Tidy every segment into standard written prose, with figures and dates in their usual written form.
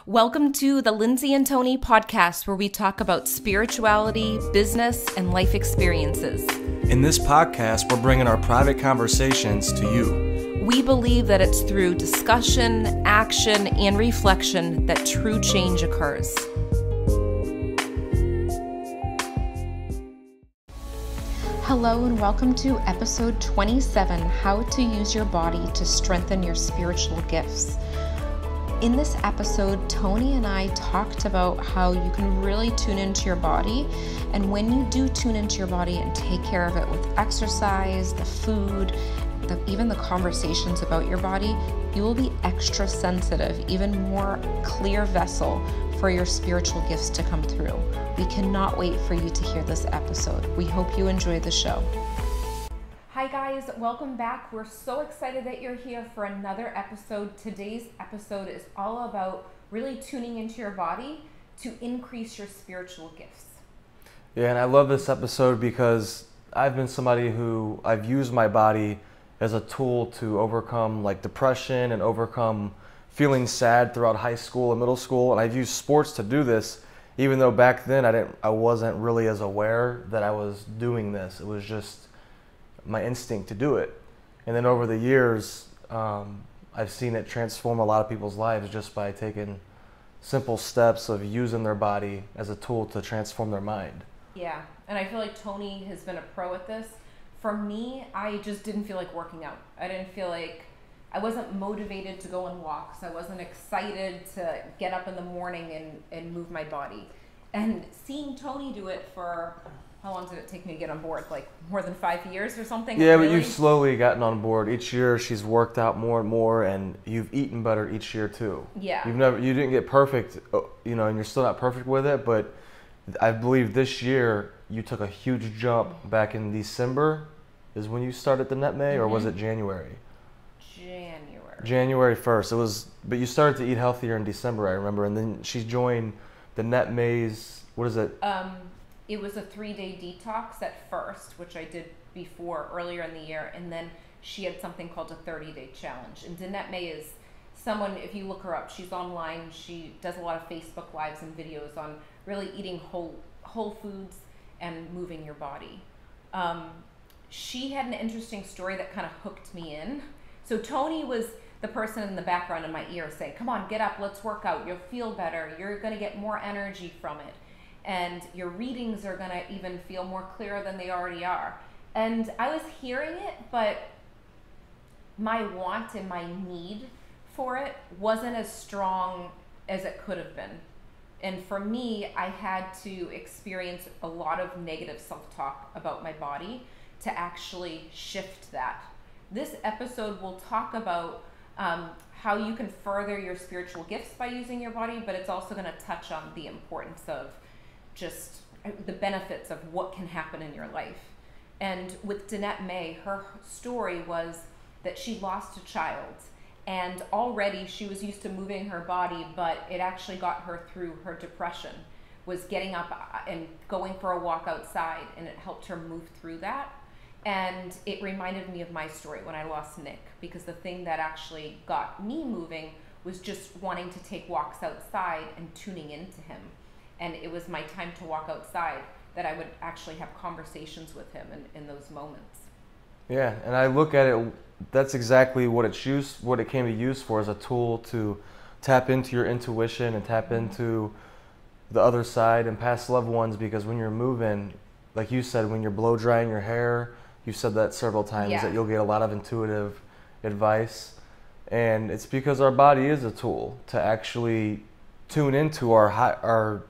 Welcome to the Lindsay and Tony podcast, where we talk about spirituality, business, and life experiences. In this podcast, we're bringing our private conversations to you. We believe that it's through discussion, action, and reflection that true change occurs. Hello and welcome to episode 27, How to Use Your Body to Strengthen Your Spiritual Gifts. In this episode, Tony and I talked about how you can really tune into your body, and when you do tune into your body and take care of it with exercise, the food, even the conversations about your body, you will be extra sensitive, even more clear vessel for your spiritual gifts to come through. We cannot wait for you to hear this episode. We hope you enjoy the show. Hi guys, welcome back. We're so excited that you're here for another episode. Today's episode is all about really tuning into your body to increase your spiritual gifts. Yeah, and I love this episode because I've been somebody who I've used my body as a tool to overcome like depression and overcome feeling sad throughout high school and middle school. And I've used sports to do this, even though back then I wasn't really as aware that I was doing this. It was just my instinct to do it. And then over the years, I've seen it transform a lot of people's lives just by taking simple steps of using their body as a tool to transform their mind. Yeah, and I feel like Tony has been a pro at this. For me, I just didn't feel like working out. I wasn't motivated to go on walks. I wasn't excited to get up in the morning and move my body. And seeing Tony do it for, how long did it take me to get on board? Like more than 5 years or something? Yeah, really? But you've slowly gotten on board. Each year she's worked out more and more, and you've eaten better each year too. Yeah. You didn't get perfect, and you're still not perfect with it, but I believe this year you took a huge jump. Back in December is when you started the Net May, or was it January? January 1st. But you started to eat healthier in December, I remember, and then she joined the Net May's, what is it? It was a 3-day detox at first, which I did earlier in the year, and then she had something called a 30-day challenge. And Danette May is someone, if you look her up, she's online. She does a lot of Facebook Lives and videos on really eating whole foods and moving your body. She had an interesting story that kind of hooked me in. So Tony was the person in the background in my ear saying, come on, get up, let's work out. You'll feel better. You're going to get more energy from it. And your readings are going to even feel more clear than they already are. And I was hearing it, but my want and my need for it wasn't as strong as it could have been. And for me, I had to experience a lot of negative self-talk about my body to actually shift that. This episode will talk about how you can further your spiritual gifts by using your body, but it's also going to touch on the importance of just the benefits of what can happen in your life. And with Danette May, her story was that she lost a child, and already she was used to moving her body, but it actually got her through her depression, was getting up and going for a walk outside, and it helped her move through that. And it reminded me of my story when I lost Nick, because the thing that actually got me moving was just wanting to take walks outside and tuning into him. And it was my time to walk outside that I would actually have conversations with him in those moments. Yeah, and I look at it, that's exactly what it came to use for, as a tool to tap into your intuition and tap into the other side and past loved ones, because when you're moving, like you said, when you're blow drying your hair, you said that several times, that you'll get a lot of intuitive advice. And it's because our body is a tool to actually tune into our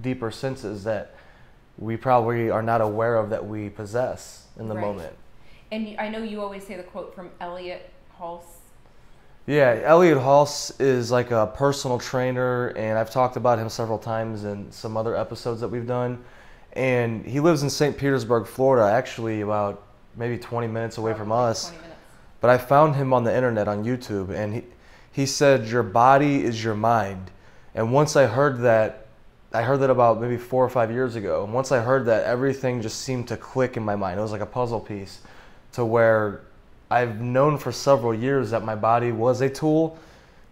deeper senses that we probably are not aware of that we possess in the moment. And I know you always say the quote from Elliot Hulse. Yeah, Elliot Hulse is like a personal trainer, and I've talked about him several times in some other episodes that we've done. And he lives in St. Petersburg, Florida, actually about maybe 20 minutes away from us. 20 minutes. But I found him on the internet on YouTube, and he said, your body is your mind. And once I heard that about maybe 4 or 5 years ago. And once I heard that, everything just seemed to click in my mind. It was like a puzzle piece, to where I've known for several years that my body was a tool,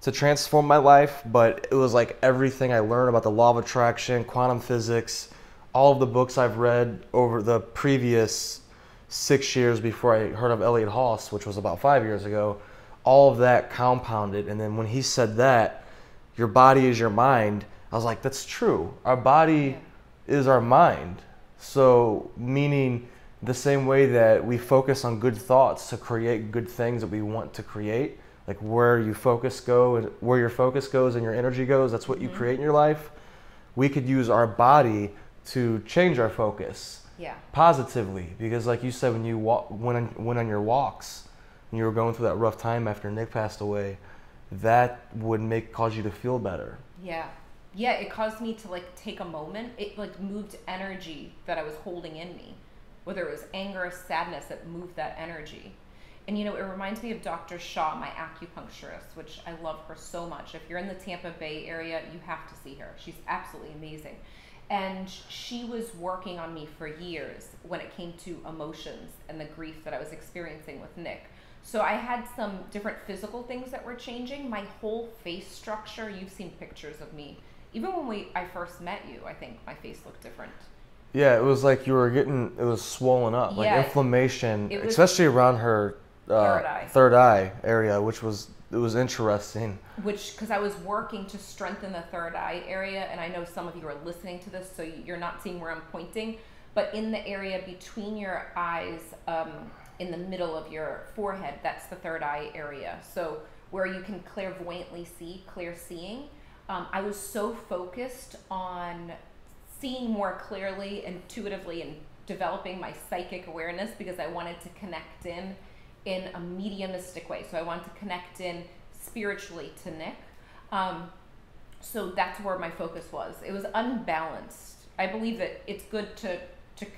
to transform my life, but it was like everything I learned about the law of attraction, quantum physics, all of the books I've read over the previous 6 years before I heard of Elliot Haas, which was about 5 years ago, all of that compounded. And then when he said that, your body is your mind, I was like, that's true. Our body is our mind. So meaning the same way that we focus on good thoughts to create good things that we want to create, like where your focus goes and your energy goes, that's what you create in your life. We could use our body to change our focus positively, because like you said, when you went on your walks and you were going through that rough time after Nick passed away, that would cause you to feel better. Yeah, it caused me to like take a moment. It like moved energy that I was holding in me, whether it was anger or sadness, it moved that energy. And it reminds me of Dr. Shaw, my acupuncturist, which I love her so much. If you're in the Tampa Bay area, you have to see her. She's absolutely amazing. And she was working on me for years when it came to emotions and the grief that I was experiencing with Nick. So I had some different physical things that were changing. My whole face structure, you've seen pictures of me. Even when I first met you, I think my face looked different. Yeah, it was like it was swollen up, like inflammation, especially around her third eye area, which was interesting. Because I was working to strengthen the third eye area, and I know some of you are listening to this, so you're not seeing where I'm pointing, but in the area between your eyes, in the middle of your forehead, that's the third eye area. So where you can clairvoyantly see, clear seeing. I was so focused on seeing more clearly, intuitively, and developing my psychic awareness because I wanted to connect in a mediumistic way. So I wanted to connect in spiritually to Nick. So that's where my focus was. It was unbalanced. I believe that it's good to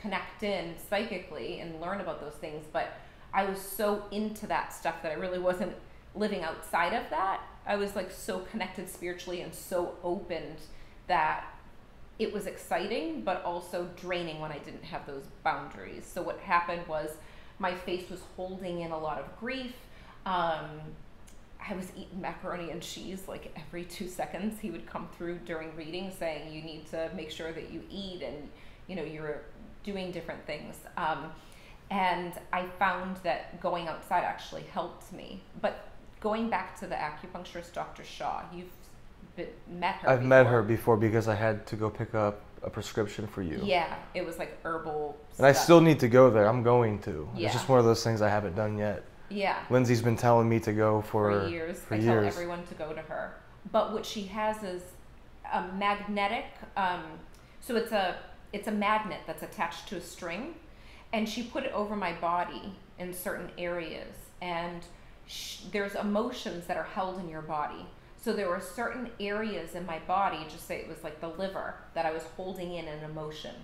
connect in psychically and learn about those things, but I was so into that stuff that I really wasn't living outside of that. I was like so connected spiritually and so opened that it was exciting, but also draining when I didn't have those boundaries. So what happened was my face was holding in a lot of grief. I was eating macaroni and cheese like every 2 seconds. He would come through during readings saying, you need to make sure that you eat and you're doing different things. And I found that going outside actually helped me. But going back to the acupuncturist, Dr. Shaw, you've met her. I've met her before because I had to go pick up a prescription for you. Yeah, it was like herbal And stuff. I still need to go there. I'm going to. Yeah. It's just one of those things I haven't done yet. Yeah. Lindsay's been telling me to go for years. I tell everyone to go to her. But what she has is a magnetic, so it's a magnet that's attached to a string, and she put it over my body in certain areas, and there's emotions that are held in your body. So there were certain areas in my body, just say it was like the liver, that I was holding in an emotion.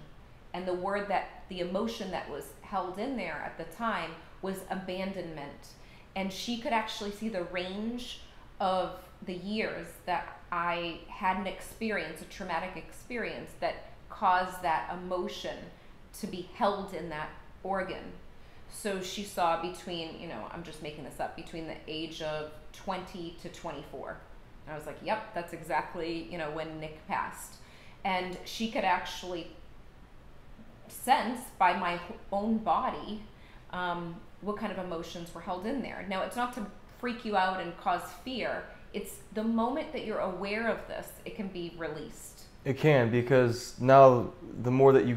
And the emotion that was held in there at the time was abandonment. And she could actually see the range of the years that I had an experience, a traumatic experience that caused that emotion to be held in that organ. So she saw between, I'm just making this up, between the age of 20 to 24. And I was like, yep, that's exactly, when Nick passed. And she could actually sense by my own body what kind of emotions were held in there. Now, it's not to freak you out and cause fear. It's the moment that you're aware of this, it can be released. It can, because now the more that you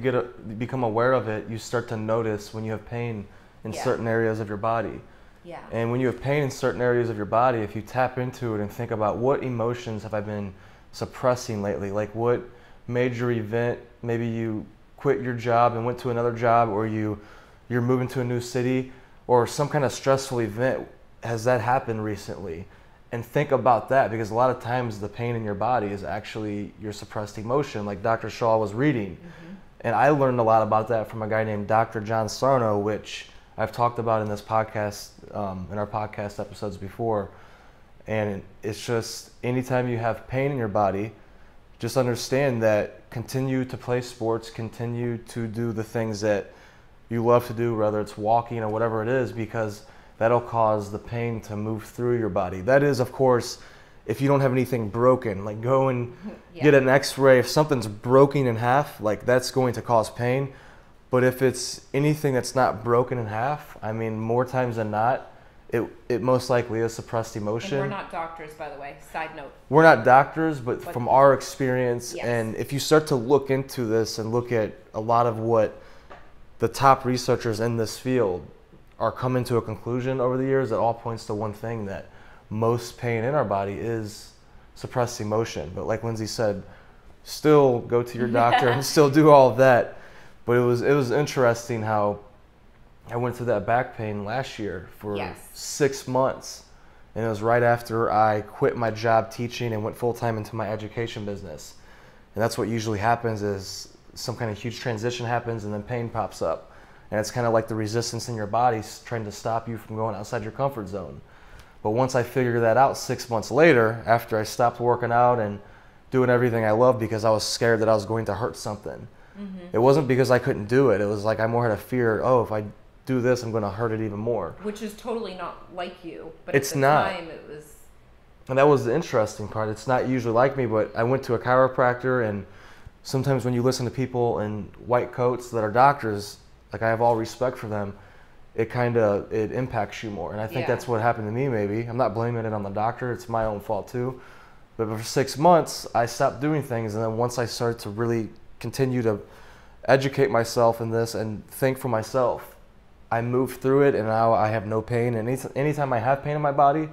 become aware of it, you start to notice when you have pain in certain areas of your body. Yeah. And when you have pain in certain areas of your body, if you tap into it and think about what emotions have I been suppressing lately, like what major event, maybe you quit your job and went to another job, or you're moving to a new city, or some kind of stressful event, has that happened recently? And think about that, because a lot of times the pain in your body is actually your suppressed emotion, like Dr. Shaw was reading. Mm-hmm. And I learned a lot about that from a guy named Dr. John Sarno, which I've talked about in this podcast, in our podcast episodes before. And it's just, anytime you have pain in your body, just understand that continue to play sports, continue to do the things that you love to do, whether it's walking or whatever it is, because that'll cause the pain to move through your body. That is, of course, if you don't have anything broken, like go and Yeah. get an x-ray. If something's broken in half, like that's going to cause pain. But if it's anything that's not broken in half, I mean, more times than not, it most likely is suppressed emotion. And we're not doctors, by the way, side note. We're not doctors, but from our experience, yes. and if you start to look into this and look at a lot of what the top researchers in this field are coming to a conclusion over the years, it all points to one thing, that most pain in our body is suppressed emotion. But like Lindsay said, still go to your doctor and still do all of that. But it was interesting how I went through that back pain last year for Yes. 6 months. And it was right after I quit my job teaching and went full-time into my education business. And that's what usually happens, is some kind of huge transition happens and then pain pops up. And it's kind of like the resistance in your body trying to stop you from going outside your comfort zone. But once I figured that out 6 months later, after I stopped working out and doing everything I loved because I was scared that I was going to hurt something. It wasn't because I couldn't do it. It was like I more had a fear, oh, if I do this, I'm going to hurt it even more. Which is totally not like you. But It's at the not. time, it was... And that was the interesting part. It's not usually like me, but I went to a chiropractor, and sometimes when you listen to people in white coats that are doctors, like I have all respect for them, it impacts you more. And I think that's what happened to me maybe. I'm not blaming it on the doctor. It's my own fault too. But for 6 months, I stopped doing things. And then once I started to really continue to educate myself in this and think for myself, I moved through it, and now I have no pain. And anytime I have pain in my body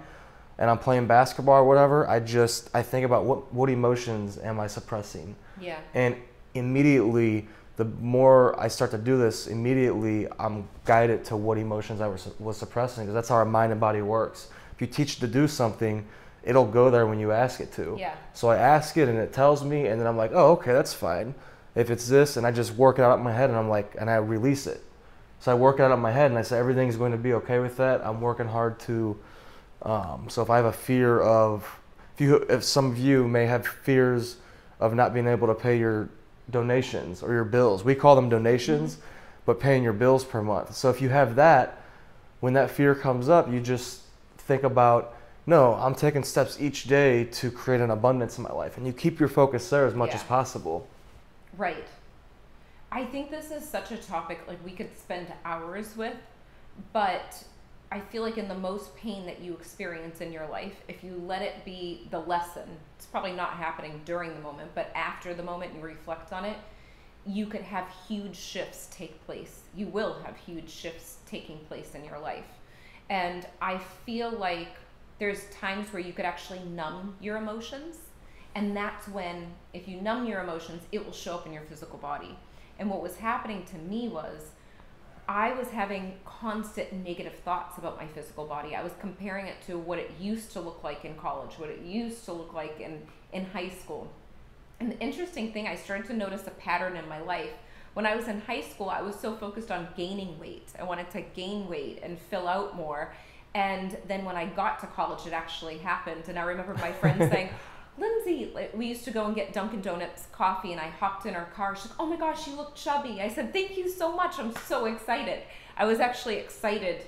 and I'm playing basketball or whatever, I think about what emotions am I suppressing? Yeah. And immediately, the more I start to do this, immediately I'm guided to what emotions I was suppressing, because that's how our mind and body works. If you teach it to do something, it'll go there when you ask it to. Yeah. So I ask it and it tells me, and then I'm like, oh, okay, that's fine. If it's this, and I just work it out in my head, and I'm like, and I release it. So I work it out in my head, and I say everything's going to be okay with that. I'm working hard to. So if I have a fear of, if some of you may have fears of not being able to pay your donations or your bills, we call them donations, but paying your bills per month. So if you have that, when that fear comes up, you just think about, no, I'm taking steps each day to create an abundance in my life, and you keep your focus there as much as possible. Right. I think this is such a topic like we could spend hours with, but I feel like in the most pain that you experience in your life, if you let it be the lesson, it's probably not happening during the moment, but after the moment you reflect on it, you could have huge shifts take place. You will have huge shifts taking place in your life. And I feel like there's times where you could actually numb your emotions. And that's when, if you numb your emotions, it will show up in your physical body. And what was happening to me was I was having constant negative thoughts about my physical body. I was comparing it to what it used to look like in college, what it used to look like in high school. And the interesting thing, I started to notice a pattern in my life. When I was in high school, I was so focused on gaining weight. I wanted to gain weight and fill out more. And then when I got to college, it actually happened. And I remember my friends saying, Lindsay, we used to go and get Dunkin' Donuts coffee, and I hopped in her car. She's like, oh my gosh, you look chubby. I said, thank you so much. I'm so excited. I was actually excited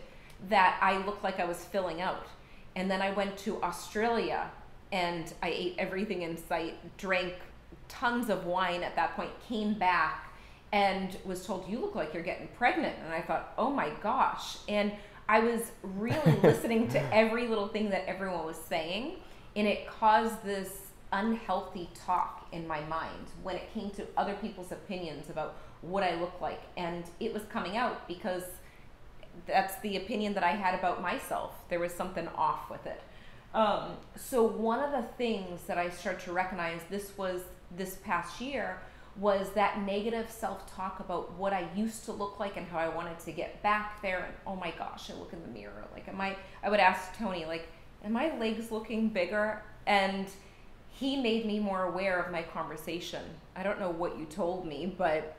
that I looked like I was filling out. And then I went to Australia, and I ate everything in sight, drank tons of wine at that point, came back, and was told, you look like you're getting pregnant. And I thought, oh my gosh. And I was really listening to every little thing that everyone was saying. And it caused this unhealthy talk in my mind when it came to other people's opinions about what I look like. And it was coming out because that's the opinion that I had about myself. There was something off with it. So one of the things that I started to recognize this past year was that negative self-talk about what I used to look like and how I wanted to get back there. And oh my gosh, I look in the mirror. Like, I would ask Tony, like, am my legs looking bigger? And he made me more aware of my conversation. I don't know what you told me, but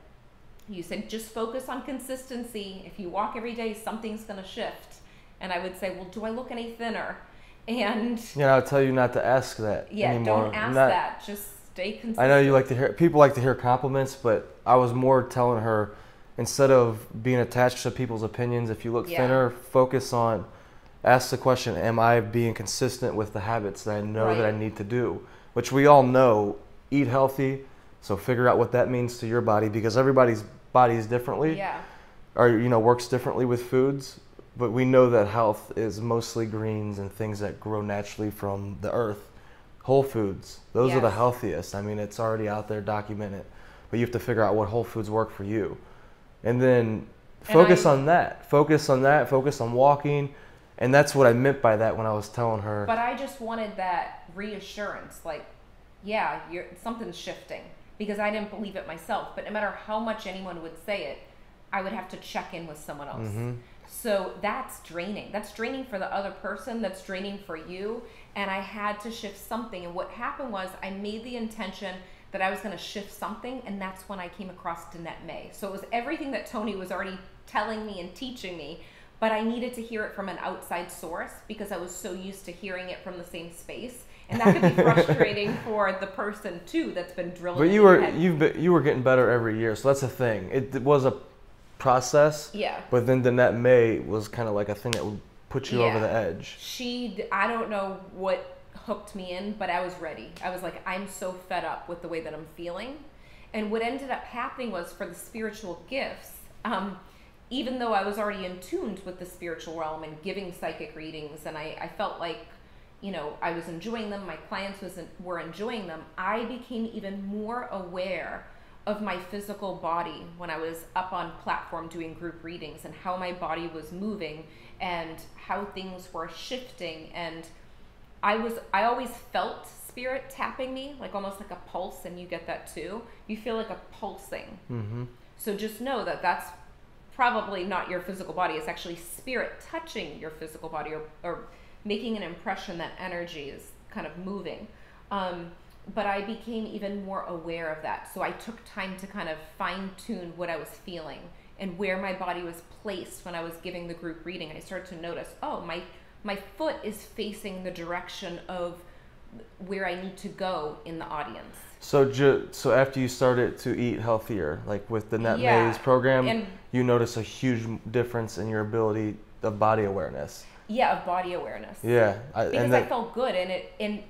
you said, just focus on consistency. If you walk every day, something's going to shift. And I would say, well, do I look any thinner? And I'll tell you not to ask that anymore. Don't ask that. Just stay consistent. I know people like to hear compliments, but I was more telling her, instead of being attached to people's opinions, if you look thinner, focus on ask the question, am I being consistent with the habits that I know that I Right. need to do? Which we all know, eat healthy, so figure out what that means to your body, because everybody's body is differently, Yeah. or works differently with foods. But we know that health is mostly greens and things that grow naturally from the earth. Whole foods, those are the Yes. healthiest. I mean, it's already out there, documented. But you have to figure out what whole foods work for you. And then focus on that. Focus on that. Focus on walking. And that's what I meant by that when I was telling her. But I just wanted that reassurance, like, yeah, something's shifting, because I didn't believe it myself. But no matter how much anyone would say it, I would have to check in with someone else. Mm-hmm. So that's draining. That's draining for the other person. That's draining for you. And I had to shift something. And what happened was I made the intention that I was going to shift something. And that's when I came across Danette May. So it was everything that Tony was already telling me and teaching me. But I needed to hear it from an outside source because I was so used to hearing it from the same space. And that could be frustrating for the person too that's been drilling. But you were getting better every year. So that's the thing. It was a process. Yeah. But then Danette May was kind of like a thing that would put you over the edge. I don't know what hooked me in, but I was ready. I was like, I'm so fed up with the way that I'm feeling. And what ended up happening was, for the spiritual gifts, even though I was already in tune with the spiritual realm and giving psychic readings, and I felt like, I was enjoying them, my clients were enjoying them, I became even more aware of my physical body when I was up on platform doing group readings, and how my body was moving and how things were shifting. And I always felt spirit tapping me, like almost like a pulse, and you get that too. You feel like a pulsing. Mm-hmm. So just know that that's probably not your physical body. It's actually spirit touching your physical body, or making an impression that energy is kind of moving. But I became even more aware of that. So I took time to kind of fine tune what I was feeling and where my body was placed when I was giving the group reading. I started to notice, oh, my foot is facing the direction of where I need to go in the audience. So after you started to eat healthier, like with the Danette May's program, you notice a huge difference in your ability of body awareness. Yeah, of body awareness. Yeah. Because I felt good, and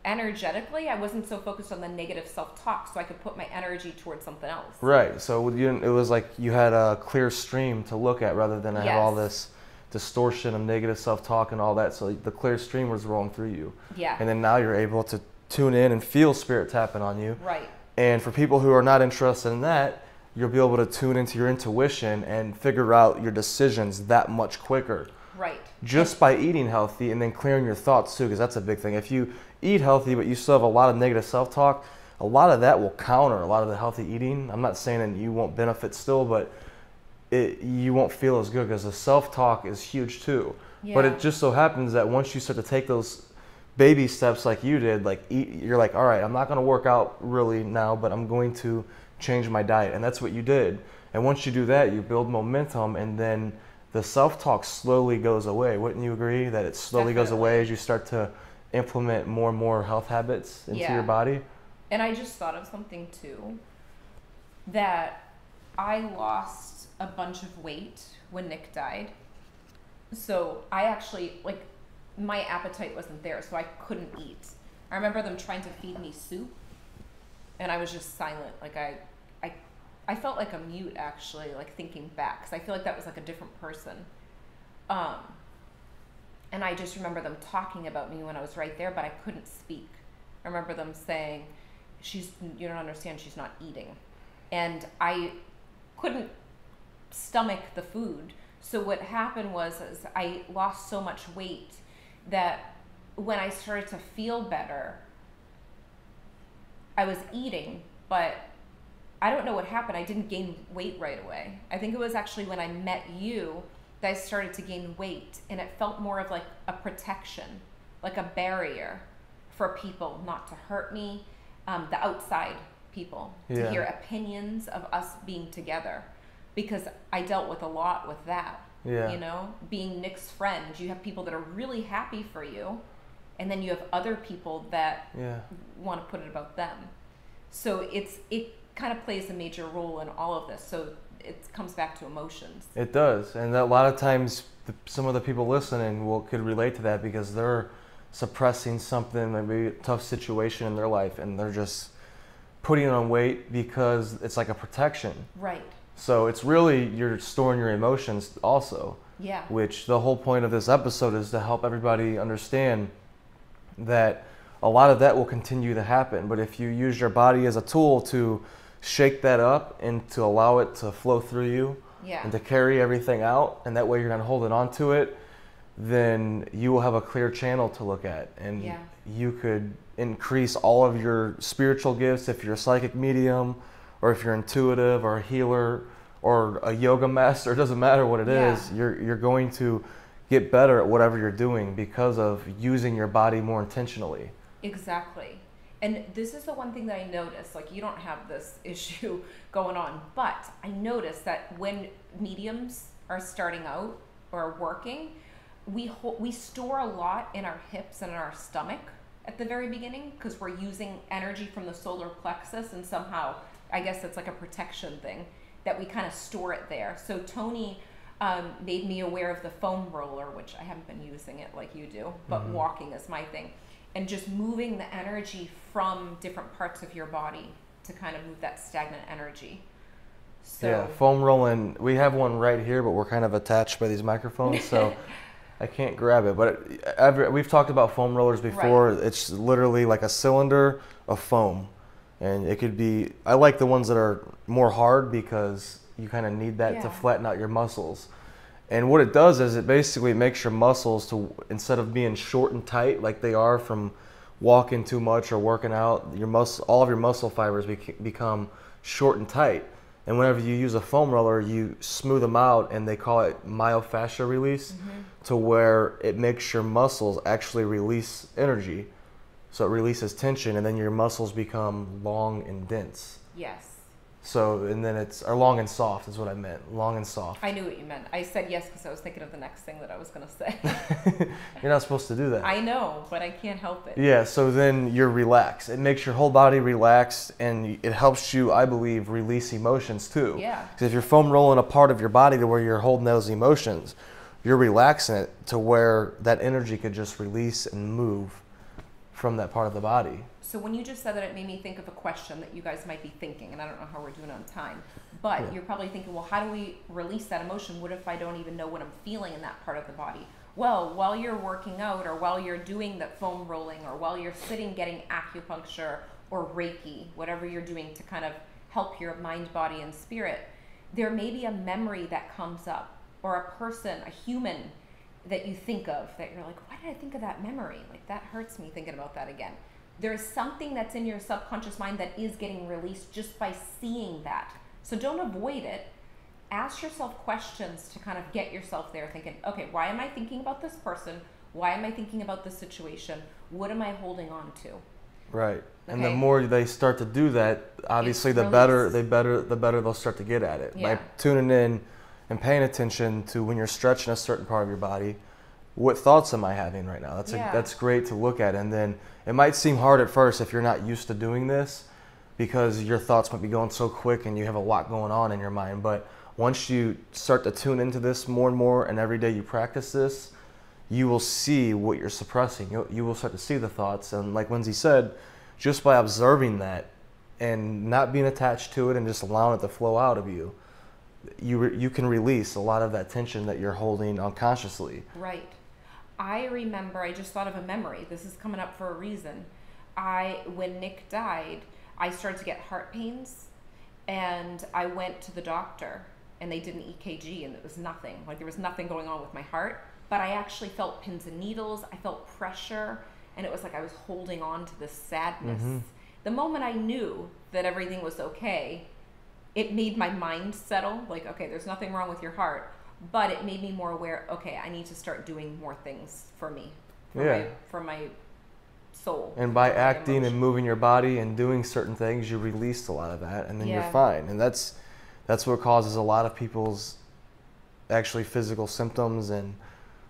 energetically, I wasn't so focused on the negative self-talk, so I could put my energy towards something else. Right. So it was like you had a clear stream to look at, rather than I have all this distortion of negative self-talk and all that. So the clear stream was rolling through you. Yeah. And then now you're able to tune in and feel spirit tapping on you. Right. And for people who are not interested in that, you'll be able to tune into your intuition and figure out your decisions that much quicker. Right. Just by eating healthy and then clearing your thoughts too, because that's a big thing. If you eat healthy but you still have a lot of negative self-talk, a lot of that will counter a lot of the healthy eating. I'm not saying that you won't benefit still, but you won't feel as good, because the self-talk is huge too. Yeah. But it just so happens that once you start to take those baby steps like you did, like you're like, all right, I'm not going to work out really now, but I'm going to change my diet. And that's what you did. And once you do that, you build momentum, and then the self-talk slowly goes away. Wouldn't you agree that it slowly goes away as you start to implement more and more health habits into your body? And I just thought of something too, that I lost a bunch of weight when Nick died. So I actually, my appetite wasn't there, so I couldn't eat. I remember them trying to feed me soup, and I was just silent. I felt like a mute, actually, thinking back, because I feel like that was a different person. And I just remember them talking about me when I was right there, but I couldn't speak. I remember them saying, you don't understand, she's not eating. And I couldn't stomach the food. So what happened was I lost so much weight that when I started to feel better, I was eating, but I don't know what happened. I didn't gain weight right away. I think it was actually when I met you that I started to gain weight, and it felt more of a protection, like a barrier for people not to hurt me, the outside people, to hear opinions of us being together, because I dealt with a lot with that. Yeah. Being Nick's friend, you have people that are really happy for you, and then you have other people that want to put it about them. So it kind of plays a major role in all of this. So it comes back to emotions. It does. And a lot of times some of the people listening could relate to that because they're suppressing something, maybe a tough situation in their life, and they're just putting on weight because it's like a protection. Right. So it's really, you're storing your emotions also. Yeah. Which the whole point of this episode is to help everybody understand that a lot of that will continue to happen. But if you use your body as a tool to shake that up and to allow it to flow through you, yeah, and to carry everything out, and that way you're not holding on to it, then you will have a clear channel to look at, and yeah, you could increase all of your spiritual gifts if you're a psychic medium, or if you're intuitive, or a healer, or a yoga master. It doesn't matter what it is. You're going to get better at whatever you're doing because of using your body more intentionally. Exactly. And this is the one thing that I noticed, like you don't have this issue going on, but I noticed that when mediums are starting out or working, we store a lot in our hips and in our stomach at the very beginning because we're using energy from the solar plexus, and somehow, I guess it's like a protection thing that we kind of store it there. So Tony made me aware of the foam roller, which I haven't been using it like you do, but walking is my thing. And just moving the energy from different parts of your body to kind of move that stagnant energy. So yeah, foam rolling, we have one right here, but we're kind of attached by these microphones, so I can't grab it. But we've talked about foam rollers before. Right. It's literally like a cylinder of foam. And it could be, I like the ones that are more hard because you kind of need that to flatten out your muscles. And what it does is it basically makes your muscles to, instead of being short and tight like they are from walking too much or working out, all of your muscle fibers become short and tight. And whenever you use a foam roller, you smooth them out, and they call it myofascial release, to where it makes your muscles actually release energy. So it releases tension, and then your muscles become long and dense. Yes. So, and then or long and soft is what I meant. Long and soft. I knew what you meant. I said yes because I was thinking of the next thing that I was going to say. You're not supposed to do that. I know, but I can't help it. Yeah, so then you're relaxed. It makes your whole body relaxed, and it helps you, I believe, release emotions too. Yeah. Because if you're foam rolling a part of your body to where you're holding those emotions, you're relaxing it to where that energy could just release and move from that part of the body. So when you just said that, it made me think of a question that you guys might be thinking, and I don't know how we're doing on time, but you're probably thinking, well, how do we release that emotion? What if I don't even know what I'm feeling in that part of the body? Well, while you're working out, or while you're doing that foam rolling, or while you're sitting getting acupuncture or Reiki, whatever you're doing to kind of help your mind, body, and spirit, there may be a memory that comes up, or a person, a human that you think of, that you're like, why did I think of that memory? Like, that hurts me thinking about that again. There's something that's in your subconscious mind that is getting released just by seeing that. So don't avoid it. Ask yourself questions to kind of get yourself there thinking, okay, why am I thinking about this person? Why am I thinking about this situation? What am I holding on to? Right. Okay. And the more they start to do that, obviously the better they'll start to get at it. Yeah. By tuning in and paying attention to when you're stretching a certain part of your body, what thoughts am I having right now? That's great to look at. And then it might seem hard at first if you're not used to doing this, because your thoughts might be going so quick and you have a lot going on in your mind. But once you start to tune into this more and more, and every day you practice this, you will see what you're suppressing. You will start to see the thoughts. And like Lindsay said, just by observing that and not being attached to it and just allowing it to flow out of you, you can release a lot of that tension that you're holding unconsciously. Right. I remember, I just thought of a memory. This is coming up for a reason. When Nick died, I started to get heart pains, and I went to the doctor, and they did an EKG, and it was nothing. Like, there was nothing going on with my heart, but I actually felt pins and needles. I felt pressure, and it was like I was holding on to this sadness. The moment I knew that everything was okay, it made my mind settle. Like, okay, there's nothing wrong with your heart. But it made me more aware, okay, I need to start doing more things for me, for my soul. And by acting and moving your body and doing certain things, you release a lot of that, and then you're fine. And that's what causes a lot of people's actually physical symptoms and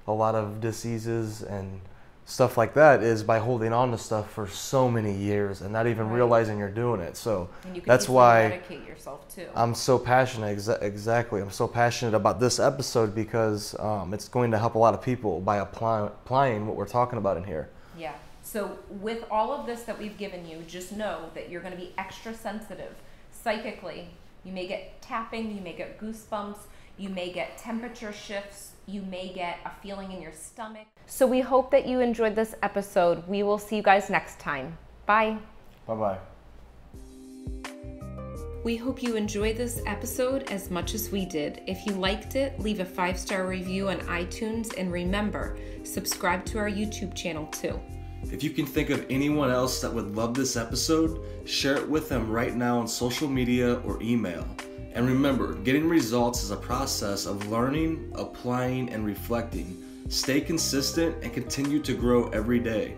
a lot of diseases and stuff like that is by holding on to stuff for so many years and not even realizing you're doing it. So and you can that's why medicate yourself too. I'm so passionate. Exactly. I'm so passionate about this episode because it's going to help a lot of people by applying what we're talking about in here. Yeah. So with all of this that we've given you, just know that you're going to be extra sensitive psychically. You may get tapping, you may get goosebumps, you may get temperature shifts, you may get a feeling in your stomach. So we hope that you enjoyed this episode. We will see you guys next time. Bye. Bye-bye. We hope you enjoyed this episode as much as we did. If you liked it, leave a 5-star review on iTunes, and remember, subscribe to our YouTube channel too. If you can think of anyone else that would love this episode, share it with them right now on social media or email. And remember, getting results is a process of learning, applying, and reflecting. Stay consistent and continue to grow every day.